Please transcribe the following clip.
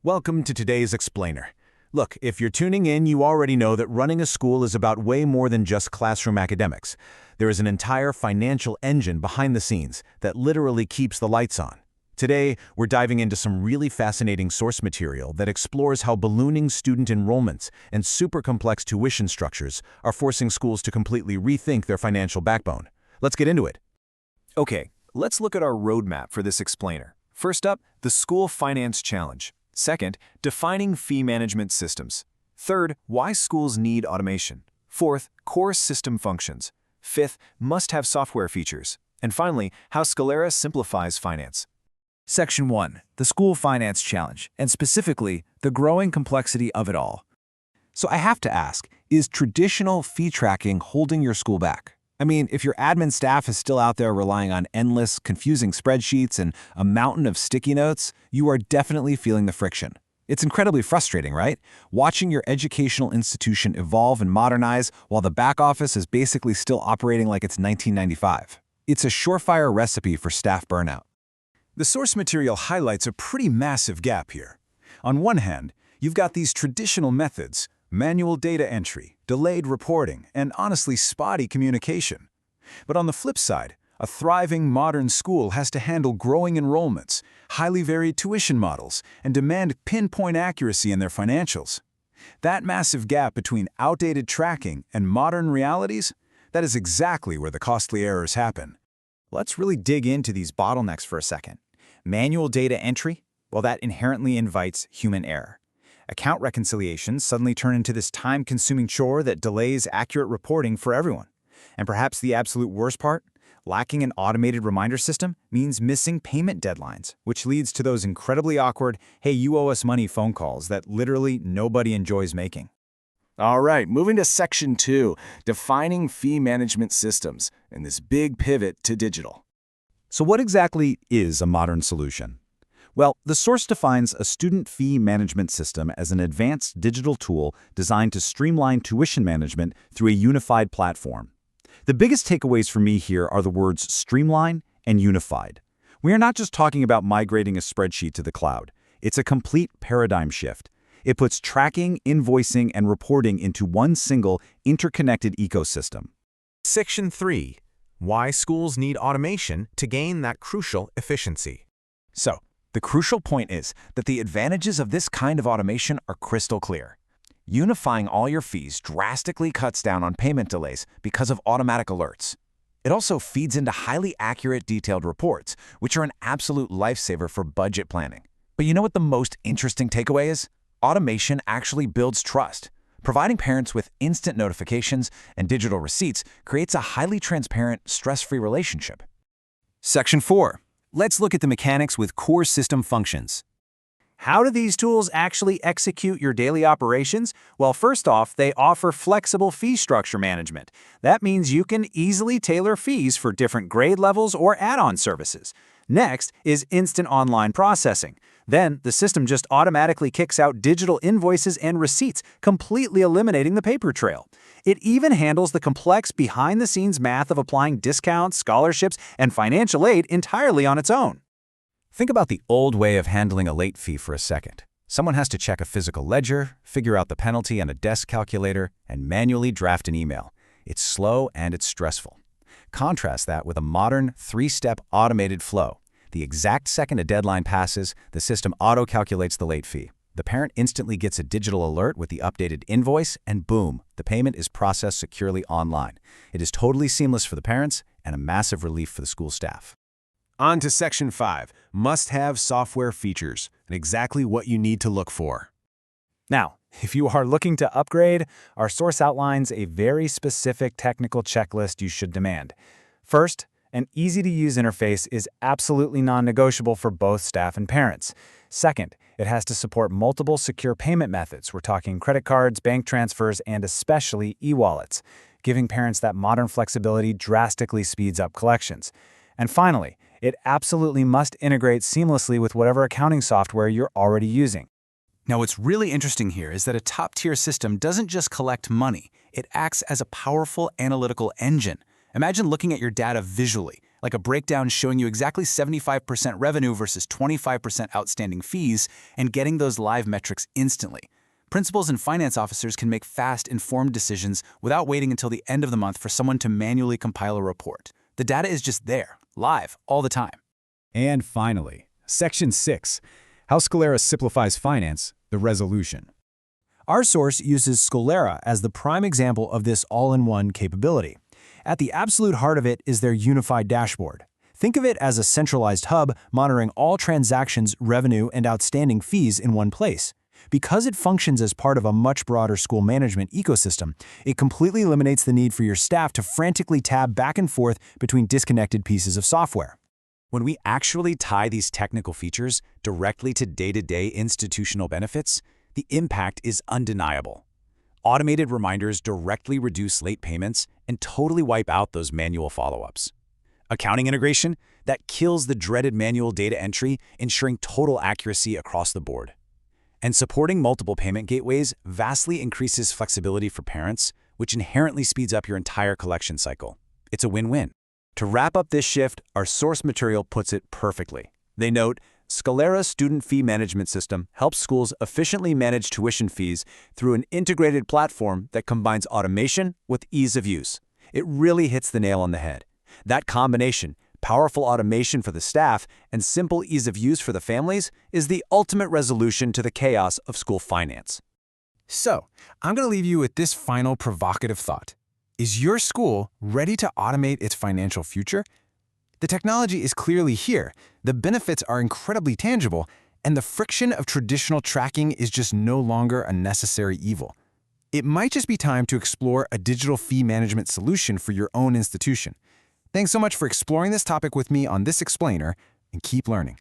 Welcome to today's Explainer. Look, if you're tuning in, you already know that running a school is about way more than just classroom academics. There is an entire financial engine behind the scenes that literally keeps the lights on. Today, we're diving into some really fascinating source material that explores how ballooning student enrollments and super complex tuition structures are forcing schools to completely rethink their financial backbone. Let's get into it. Okay, let's look at our roadmap for this explainer. First up, the School Finance Challenge. Second, defining fee management systems. Third, why schools need automation. Fourth, core system functions. Fifth, must-have software features. And finally, how Skolera simplifies finance. Section 1, the School Finance Challenge, and specifically, the growing complexity of it all. So I have to ask, is traditional fee tracking holding your school back? I mean, if your admin staff is still out there relying on endless, confusing spreadsheets and a mountain of sticky notes, you are definitely feeling the friction. It's incredibly frustrating, right? Watching your educational institution evolve and modernize while the back office is basically still operating like it's 1995. It's a surefire recipe for staff burnout. The source material highlights a pretty massive gap here. On one hand, you've got these traditional methods, manual data entry, delayed reporting, and honestly spotty communication. But on the flip side, a thriving modern school has to handle growing enrollments, highly varied tuition models, and demand pinpoint accuracy in their financials. That massive gap between outdated tracking and modern realities, that is exactly where the costly errors happen. Let's really dig into these bottlenecks for a second. Manual data entry? Well, that inherently invites human error. Account reconciliations suddenly turn into this time-consuming chore that delays accurate reporting for everyone. And perhaps the absolute worst part? Lacking an automated reminder system means missing payment deadlines, which leads to those incredibly awkward, hey, you owe us money phone calls that literally nobody enjoys making. All right, moving to Section 2, defining fee management systems, and this big pivot to digital. So what exactly is a modern solution? Well, the source defines a student fee management system as an advanced digital tool designed to streamline tuition management through a unified platform. The biggest takeaways for me here are the words streamline and unified. We are not just talking about migrating a spreadsheet to the cloud. It's a complete paradigm shift. It puts tracking, invoicing, and reporting into one single, interconnected ecosystem. Section 3. Why schools need automation to gain that crucial efficiency. So, the crucial point is that the advantages of this kind of automation are crystal clear. Unifying all your fees drastically cuts down on payment delays because of automatic alerts. It also feeds into highly accurate, detailed reports, which are an absolute lifesaver for budget planning. But you know what the most interesting takeaway is? Automation actually builds trust. Providing parents with instant notifications and digital receipts creates a highly transparent, stress-free relationship. Section 4. Let's look at the mechanics with core system functions. How do these tools actually execute your daily operations? Well, first off, they offer flexible fee structure management. That means you can easily tailor fees for different grade levels or add-on services. Next is instant online processing. Then, the system just automatically kicks out digital invoices and receipts, completely eliminating the paper trail. It even handles the complex behind-the-scenes math of applying discounts, scholarships, and financial aid entirely on its own. Think about the old way of handling a late fee for a second. Someone has to check a physical ledger, figure out the penalty on a desk calculator, and manually draft an email. It's slow and it's stressful. Contrast that with a modern, three-step automated flow. The exact second a deadline passes, the system auto-calculates the late fee. The parent instantly gets a digital alert with the updated invoice, and boom, the payment is processed securely online. It is totally seamless for the parents and a massive relief for the school staff. On to Section 5, must-have software features, and exactly what you need to look for. Now, if you are looking to upgrade, our source outlines a very specific technical checklist you should demand. First, an easy-to-use interface is absolutely non-negotiable for both staff and parents. Second, it has to support multiple secure payment methods. We're talking credit cards, bank transfers, and especially e-wallets. Giving parents that modern flexibility drastically speeds up collections. And finally, it absolutely must integrate seamlessly with whatever accounting software you're already using. Now, what's really interesting here is that a top-tier system doesn't just collect money. It acts as a powerful analytical engine. Imagine looking at your data visually, like a breakdown showing you exactly 75% revenue versus 25% outstanding fees, and getting those live metrics instantly. Principals and finance officers can make fast, informed decisions without waiting until the end of the month for someone to manually compile a report. The data is just there, live, all the time. And finally, Section 6, how Skolera simplifies finance, the resolution. Our source uses Skolera as the prime example of this all-in-one capability. At the absolute heart of it is their unified dashboard. Think of it as a centralized hub monitoring all transactions, revenue, and outstanding fees in one place. Because it functions as part of a much broader school management ecosystem, it completely eliminates the need for your staff to frantically tab back and forth between disconnected pieces of software. When we actually tie these technical features directly to day-to-day institutional benefits, the impact is undeniable. Automated reminders directly reduce late payments and totally wipe out those manual follow-ups. Accounting integration that kills the dreaded manual data entry, ensuring total accuracy across the board. And supporting multiple payment gateways vastly increases flexibility for parents, which inherently speeds up your entire collection cycle. It's a win-win. To wrap up this shift, our source material puts it perfectly. They note, Skolera's student fee management system helps schools efficiently manage tuition fees through an integrated platform that combines automation with ease of use. It really hits the nail on the head. That combination, powerful automation for the staff and simple ease of use for the families, is the ultimate resolution to the chaos of school finance. So, I'm going to leave you with this final provocative thought. Is your school ready to automate its financial future? The technology is clearly here, the benefits are incredibly tangible, and the friction of traditional tracking is just no longer a necessary evil. It might just be time to explore a digital fee management solution for your own institution. Thanks so much for exploring this topic with me on This Explainer, and keep learning.